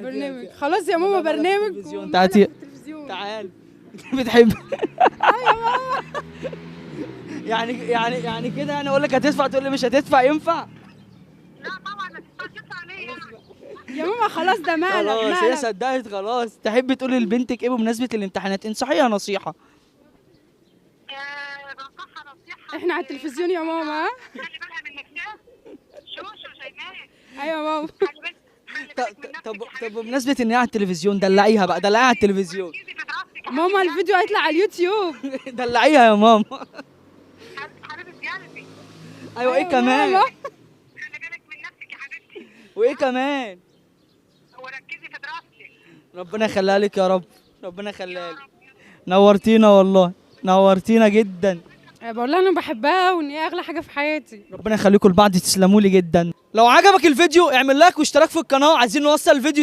برنامج خلاص يا ماما، برنامج التلفزيون. تعالي تعال. بتحب يعني كده، يعني اقول لك هتدفع تقول لي مش هتدفع، ينفع؟ لا طبعا ما تدفع عليه يعني. يا ماما خلاص، ده مقلب خلاص هي مقلب. صدقت خلاص. تحب تقولي لبنتك ايه بمناسبة الامتحانات؟ انصحيها نصيحة. بنصحها نصيحة. احنا على التلفزيون يا ماما. خلي بالها من نفسها. شوشو شيماء. ايوه يا ماما. خلي بالك من نفسك. طب بمناسبة ان هي على التلفزيون، دلعيها بقى، دلعيها على التلفزيون. ركزي في دراستك. ماما الفيديو هيطلع على اليوتيوب. دلعيها يا ماما. حبيبة قلبي. ايوه، ايه كمان؟ ماما. خلي بالك من نفسك يا حبيبتي. وايه كمان؟ وركزي في دراستك. ربنا يخليها لك يا رب، ربنا يخليها لك. نورتينا والله، نورتينا جدا. بقول لها انا بحبها وان هي اغلى حاجه في حياتي. ربنا يخليكم لبعض، تسلموا لي جدا. لو عجبك الفيديو اعمل لايك واشتراك في القناه، عايزين نوصل الفيديو ده